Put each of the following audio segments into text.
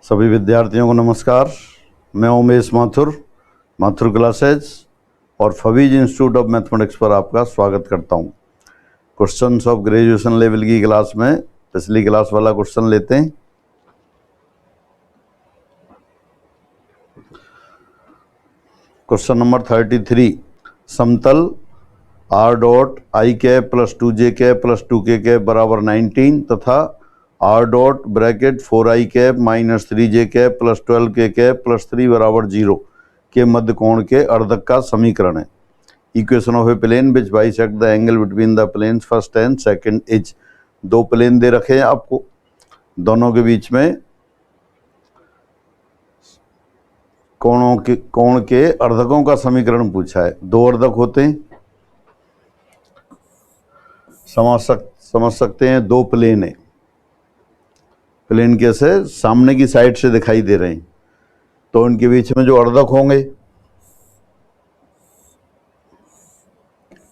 सभी विद्यार्थियों को नमस्कार। मैं उमेश माथुर क्लासेज और फवीज इंस्टीट्यूट ऑफ मैथमेटिक्स पर आपका स्वागत करता हूं। क्वेश्चंस ऑफ ग्रेजुएशन लेवल की क्लास में पिछली क्लास वाला क्वेश्चन लेते हैं। क्वेश्चन नंबर 33, समतल r dot i cap plus 2j cap plus 2k cap बराबर 19 तथा r dot bracket 4i cap minus 3j cap plus 12k cap plus 3 बराबर 0 के मध्य कोण के अर्धक का समीकरण है। Equation of a plane which bisect the angle between the planes first and second is. दो प्लेन दे रखे हैं आपको, दोनों के बीच में कोण के अर्धकों का समीकरण पूछा है। दो अर्धक होते हैं, समझ सकते हैं। दो प्लेन है, प्लेन कैसे सामने की साइड से दिखाई दे रहे हैं, तो इनके बीच में जो अर्धक होंगे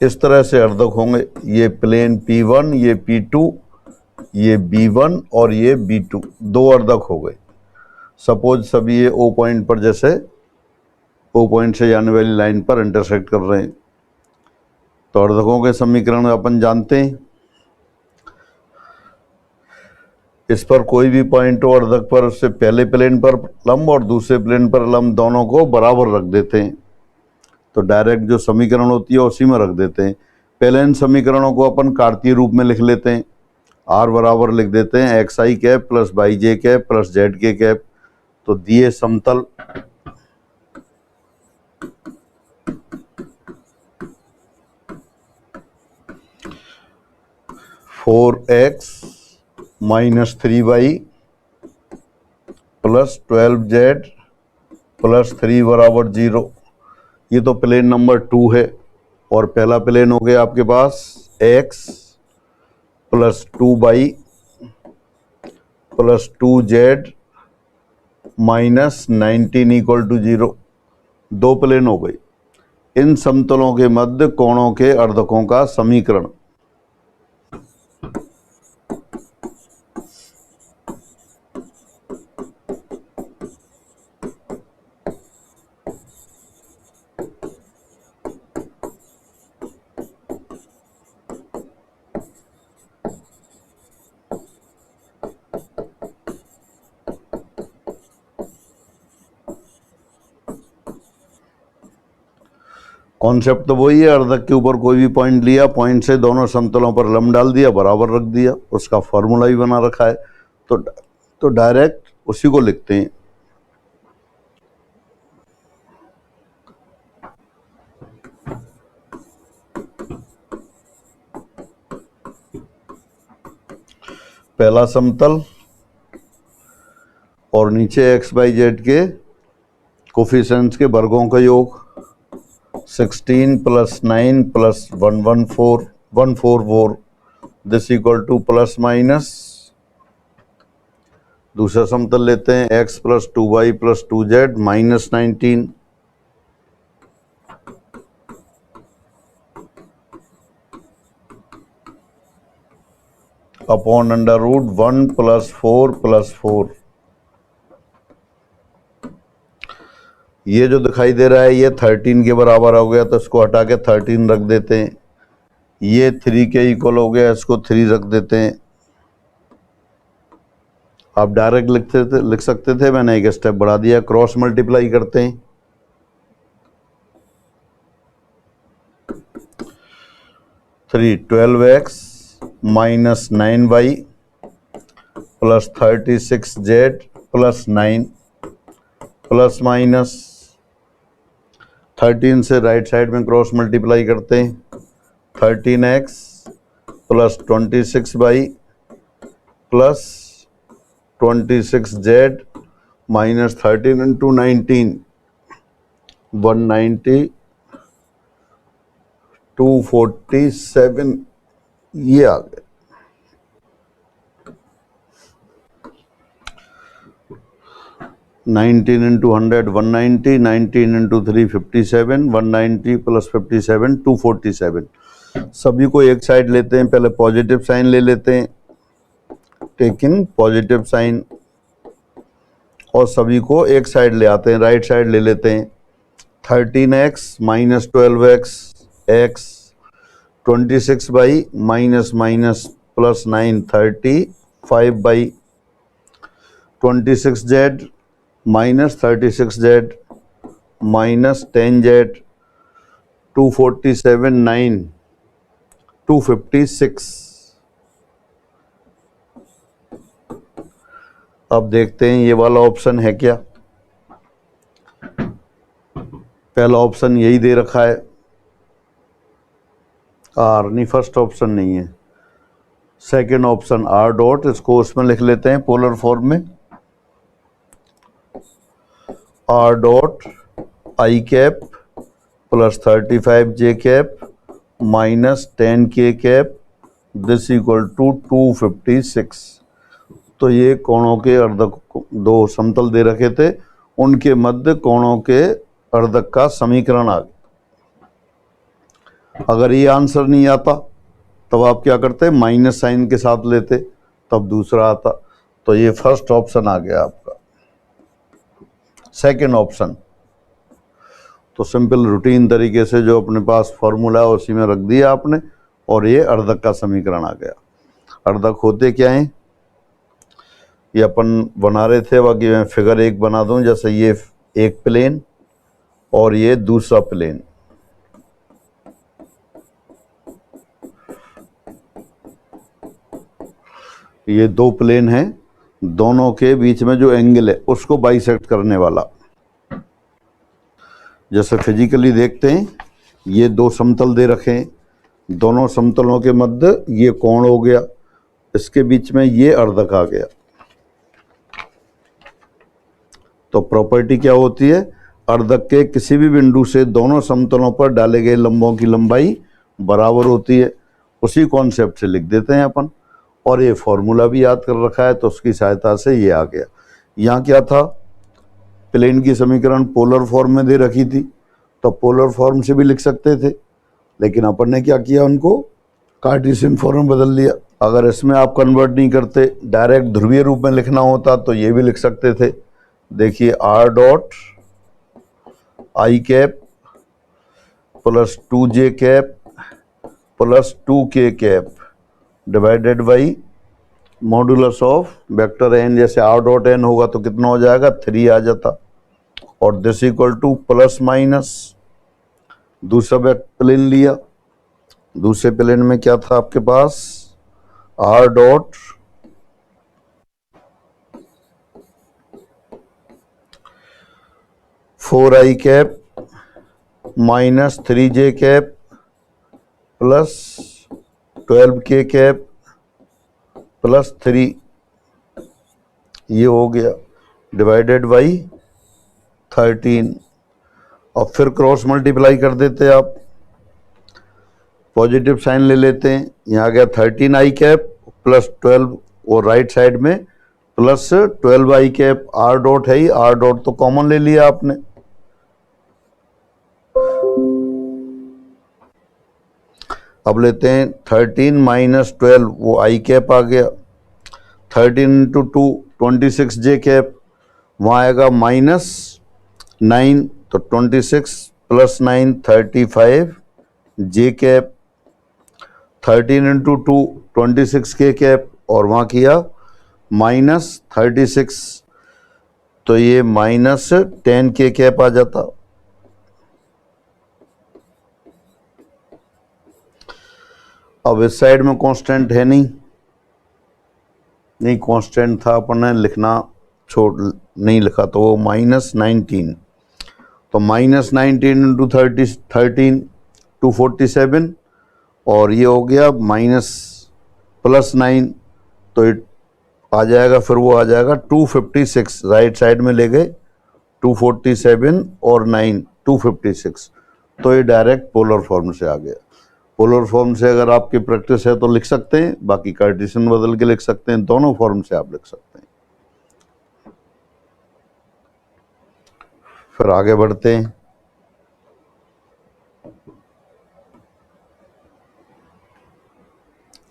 इस तरह से अर्धक होंगे। ये प्लेन P1, ये P2, ये B1 और ये B2, दो अर्धक हो गए। सपोज सभी ये O पॉइंट पर, जैसे O पॉइंट से जाने वाली लाइन पर इंटरसेक्ट कर रहे हैं, तो अर्धकों के समीकरण अपन जानते हैं। इस पर कोई भी पॉइंट हो अर्धक पर, उससे पहले प्लेन पर लंब और दूसरे प्लेन पर लंब दोनों को बराबर रख देते हैं, तो डायरेक्ट जो समीकरण होती है उसी में रख देते हैं। पहले इन समीकरणों को अपन कार्तीय रूप में लिख लेते हैं। r बराबर लिख देते हैं xi cap plus yj cap plus zk cap. तो दिए समतल (4x minus 3y plus 12z plus 3 बराबर 0), ये तो प्लेन नंबर 2 है। और पहला प्लेन हो गया आपके पास x plus 2y plus 2z minus 19 equal to 0। दो प्लेन हो गए। इन समतलों के मध्य कोणों के अर्धकों का समीकरण। कॉन्सेप्ट तो वही है, अर्धक के ऊपर कोई भी पॉइंट लिया, पॉइंट से दोनों समतलों पर लंब डाल दिया, बराबर रख दिया, उसका फॉर्मूला भी बना रखा है। तो डायरेक्ट उसी को लिखते हैं। पहला समतल और नीचे x बाई जेड के कोफिशिएंट्स के वर्गों का योग 16 plus 9 plus 144 this equal to plus minus. दूसरा समतल लेते हैं x plus 2y plus 2z minus 19 upon under root 1 plus 4। ये जो दिखाई दे रहा है ये 13 के बराबर हो गया, तो इसको हटा के 13 रख देते हैं। ये 3 के इक्वल हो गया, इसको 3 रख देते हैं। आप डायरेक्ट लिख सकते थे, मैंने एक स्टेप बढ़ा दिया। क्रॉस मल्टीप्लाई करते हैं। 12x minus 9y plus 36z plus 9 plus minus 13 से राइट साइड में क्रॉस मल्टीप्लाई करते हैं। 13x plus 26y plus 26z minus 13 into 19 190 247, ये आ गए। Nineteen into 100 190, 19 into 3 57, 190 plus 57 247। सभी को एक साइड लेते हैं, पहले पॉजिटिव साइन ले लेते हैं, टेकिंग पॉजिटिव साइन, और सभी को एक साइड ले आते हैं, राइट साइड ले लेते हैं। 13x minus 12x x, 26 by minus minus plus 9 35 by 26z minus 36z minus 10z 247 9 256। अब देखते हैं ये वाला ऑप्शन है क्या। पहला ऑप्शन यही दे रखा है आर, नहीं फर्स्ट ऑप्शन नहीं है, सेकंड ऑप्शन आर डॉट, इसको उसमें लिख लेते हैं पोलर फॉर्म में। Are dot i cap plus 35 J cap minus 10 के कैप दिस इक्वल टू 256। तो ये कोणों के अर्धक, दो समतल दे रखे थे, उनके मध्य कोणों के अर्धक का समीकरण आ गया। अगर ये आंसर नहीं आता तब आप क्या करते, माइनस साइन के साथ लेते, तब दूसरा आता। तो ये फर्स्ट ऑप्शन आ गया आपका, सेकंड ऑप्शन। तो सिंपल रूटीन तरीके से जो अपने पास फॉर्मूला है उसी में रख दिया आपने, और ये अर्धक का समीकरण आ गया। अर्धक होते क्या हैं ये अपन बना रहे थे, बाकी मैं फिगर एक बना दूं। जैसे ये एक प्लेन और ये दूसरा प्लेन, ये दो प्लेन हैं, दोनों के बीच में जो एंगल है उसको बाइसेक्ट करने वाला। जैसे फिजिकली देखते हैं, ये दो समतल दे रखे हैं, दोनों समतलों के मध्य ये कोण हो गया, इसके बीच में ये अर्धक आ गया। तो प्रॉपर्टी क्या होती है, अर्धक के किसी भी बिंदु से दोनों समतलों पर डाले गए लंबों की लंबाई बराबर होती है। उसी कॉन्सेप्ट से लिख देते हैं अपन, और ये फॉर्मूला भी याद कर रखा है तो उसकी सहायता से ये आ गया। यहाँ क्या था, प्लेन की समीकरण पोलर फॉर्म में दे रखी थी, तो पोलर फॉर्म से भी लिख सकते थे, लेकिन अपन ने क्या किया, उनको कार्टेशियन फॉर्म में बदल लिया। अगर इसमें आप कन्वर्ट नहीं करते, डायरेक्ट ध्रुवीय रूप में लिखना होता तो ये भी लिख सकते थे। देखिए r dot i cap plus 2j cap plus 2k cap divided by modulus of vector n. जैसे आर डॉट एन होगा तो कितना हो जाएगा, 3 आ जाता, और this equal to plus minus दूसरा प्लेन लिया। दूसरे प्लेन में क्या था आपके पास, r dot four i cap minus 3j cap plus 12k cap plus 3, ये हो गया डिवाइडेड बाई 13। और फिर क्रॉस मल्टीप्लाई कर देते आप, पॉजिटिव साइन ले लेते हैं। यहाँ गया 13 आई कैप प्लस 12, और राइट साइड में प्लस 12 आई कैप। आर डॉट है ही, आर डॉट तो कॉमन ले लिया आपने। अब लेते हैं 13 माइनस 12, वो आई कैप आ गया। 13 इंटू 2 26j कैप, वहाँ आएगा माइनस 9, तो 26 प्लस 9 35 जे कैप। 13 इंटू 2 26k कैप, और वहाँ किया माइनस 36, तो ये माइनस 10k कैप आ जाता। अब इस साइड में कांस्टेंट है नहीं कांस्टेंट था, अपन ने लिखना छोड़ नहीं लिखा, तो वो माइनस 19, तो माइनस 19 इंटू 13 247, और ये हो गया माइनस प्लस 9, तो आ जाएगा, फिर वो आ जाएगा 256। राइट साइड में ले गए 247 और 9 256, तो ये डायरेक्ट पोलर फॉर्म से आ गया। पोलर फॉर्म से अगर आपकी प्रैक्टिस है तो लिख सकते हैं, बाकी कार्टेशियन बदल के लिख सकते हैं, दोनों फॉर्म से आप लिख सकते हैं। फिर आगे बढ़ते हैं।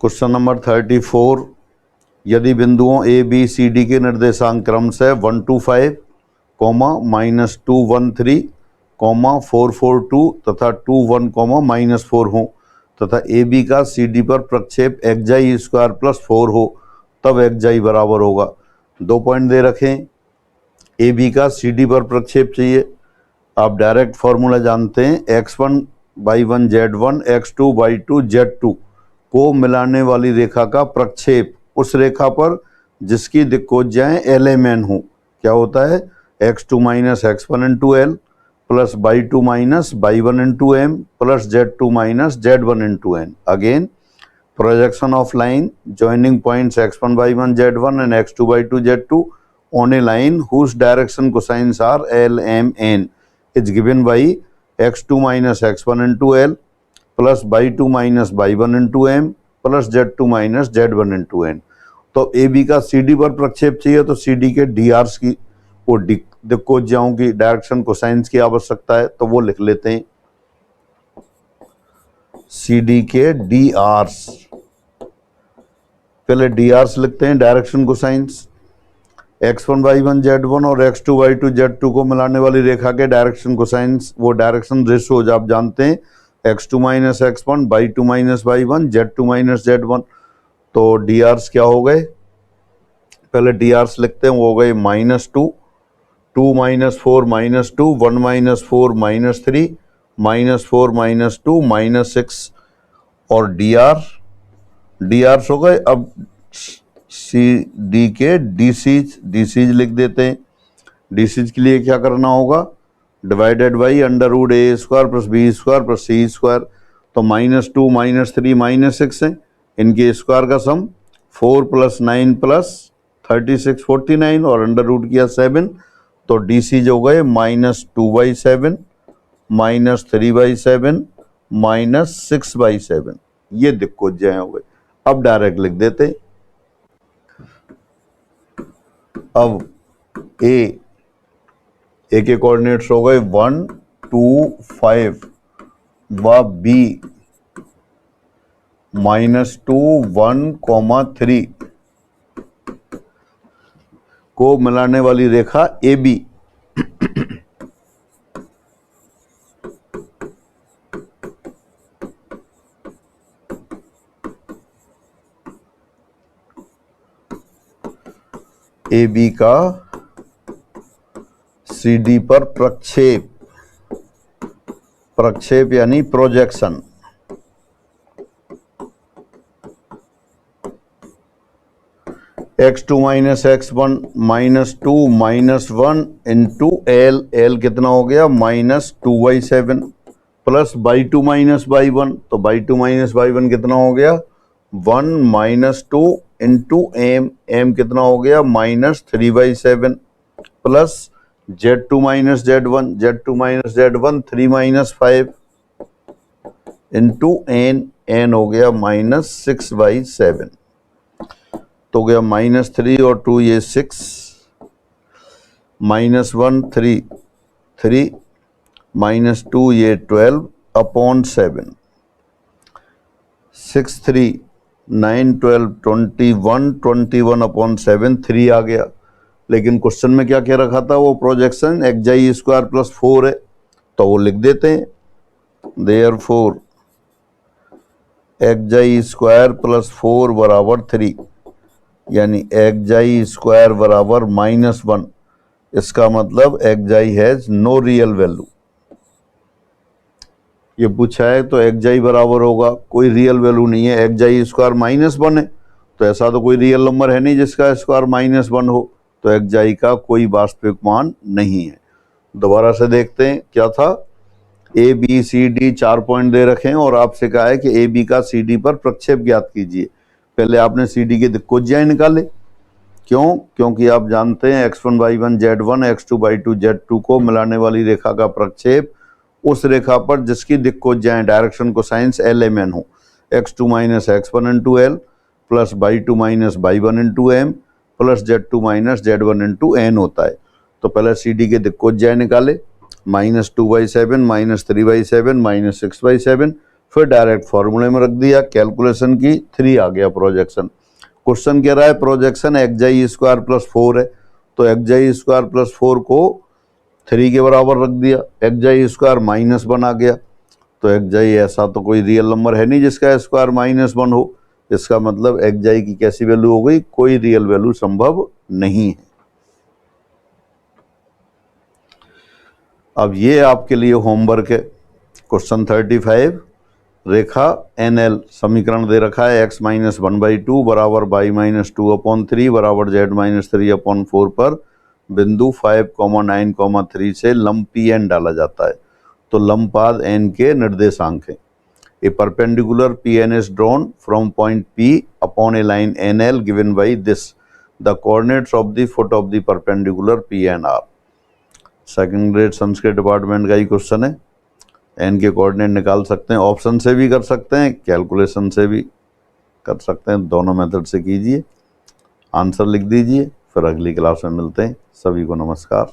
क्वेश्चन नंबर 34, यदि बिंदुओं ए बी सी डी के निर्देशांक क्रम से 1 2 5, -2 1 3, 4 4 2 तथा 2 1, -4 हो तथा ए बी का सी डी पर प्रक्षेप एक्स स्क्वायर प्लस 4 हो, तब एक्स बराबर होगा। 2 पॉइंट दे रखें, ए बी का सी डी पर प्रक्षेप चाहिए। आप डायरेक्ट फॉर्मूला जानते हैं, x1 y1 z1 x2 y2 z2 को मिलाने वाली रेखा का प्रक्षेप उस रेखा पर जिसकी दिक्कोज्याएं LMN हो। क्या होता है? x2 minus x1 into L plus y2 minus y1 into M plus z2 minus z1 into N. Again projection of line joining points x1 y1 z1 and x2 y2 z2 on a line whose direction cosines are L, M, N is given by x2 minus x1 into L plus y2 minus y1 into M plus z2 minus z1 into N। तो AB का CD पर प्रक्षेप चाहिए तो CD के DRs की वो दिक्कोज्याओं की डायरेक्शन कोसाइंस की आवश्यकता है, तो वो लिख लेते हैं। CD के DRs, पहले DRs लिखते हैं, direction cosines. x1 y1 z1 और x2 y2 z2 को मिलाने वाली रेखा के डायरेक्शन कोसाइंस, वो डायरेक्शन रेशोज आप जानते हैं, x2 minus x1 y2 minus y1 z2 minus z1। तो DRs क्या हो गए? पहले DRs लिखते हैं, वो हो गए -2, 2 माइनस 4 -2, 1 माइनस 4 -3, -4 -2 -6 और DRs हो गए। अब CD के DCs लिख देते हैं। DCs के लिए क्या करना होगा? Divided by √a² plus b² plus c²। तो -2 -3 -6 है, इनके स्क्वायर का सम 4 + 9 + 36 49 और अंडर रूट किया 7। तो DCs हो गए -2/7 -3/7 -6/7। ये दिक्कोज्याएं हो गए। अब डायरेक्ट लिख देते। अब ए के कोऑर्डिनेट्स हो गए 1 2 5 व बी -2 1, 3 को मिलाने वाली रेखा AB। AB का CD पर प्रक्षेप यानी projection. x2 minus x1 -2 -1 into L कितना हो गया? -2/7 प्लस y2 माइनस y1। तो y2 माइनस y1 कितना हो गया? 1 -2 इंटू M कितना हो गया? -3/7 plus z2 minus z1 minus z1 3 - 5 into N हो गया -6/7। तो हो गया -3 और 2 ये 6 -1 3 3 -2 ये 12/7 6 3 9 12 21 21/7 3 आ गया। लेकिन क्वेश्चन में क्या कह रखा था? वो प्रोजेक्शन x² प्लस 4 है, तो वो लिख देते हैं। देयरफॉर x² प्लस 4 बराबर 3, यानी x² बराबर -1। इसका मतलब x has no real value. ये पूछा है तो x बराबर होगा, कोई रियल वैल्यू नहीं है। x² -1 है, तो ऐसा तो कोई रियल नंबर है नहीं जिसका स्क्वायर -1 हो, तो x का कोई वास्तविक मान नहीं है। दोबारा से देखते हैं क्या था। A B C D 4 point दे रखे हैं और आपसे कहा है कि AB का CD पर प्रक्षेप ज्ञात कीजिए। पहले आपने CD के दिक्कोज्याएं निकाले। क्यों? क्योंकि आप जानते हैं x1 y1 z1 x2 y2 z2 को मिलाने वाली रेखा का प्रक्षेप उस रेखा पर जिसकी दिक्कोज्याएं डायरेक्शन कोसाइंस LMN हो। x2 minus x1 into L plus y2 minus y1 into M plus z2 minus z1 into N होता है। तो पहले CD के दिक्कोज्याएं निकाले, -2/7 -3/7 -6/7, फिर डायरेक्ट फॉर्मूले में रख दिया, कैलकुलेशन की 3 आ गया प्रोजेक्शन। क्वेश्चन कह रहा है प्रोजेक्शन एक्स स्क्वायर प्लस 4 है, तो एक्स स्क्वायर प्लस 4 को 3 के बराबर रख दिया, एक्स स्क्वायर -1 आ गया। तो एक्स ऐसा तो कोई रियल नंबर है नहीं जिसका स्क्वायर -1 हो, इसका मतलब एक्स की कैसी वैल्यू हो गई, कोई रियल वैल्यू संभव नहीं है। अब ये आपके लिए होमवर्क है। क्वेश्चन 35, रेखा NL समीकरण दे रखा है x-1/2 बराबर y-2/3 बराबर z-3/4 पर बिंदु 5,9,3 से लंब Pn डाला जाता है, तो लंब पाद n के निर्देशांक हैं। ए perpendicular Pn is drawn from point P upon a line NL given by this. The coordinates of the foot of the perpendicular Pn are. Second grade Sanskrit department का ही क्वेश्चन है। एन के कोऑर्डिनेट निकाल सकते हैं, option से भी कर सकते हैं, कैलकुलेशन से भी कर सकते हैं, दोनों मेथड से कीजिए, आंसर लिख दीजिए, फिर अगली क्लास में मिलते हैं। सभी को नमस्कार।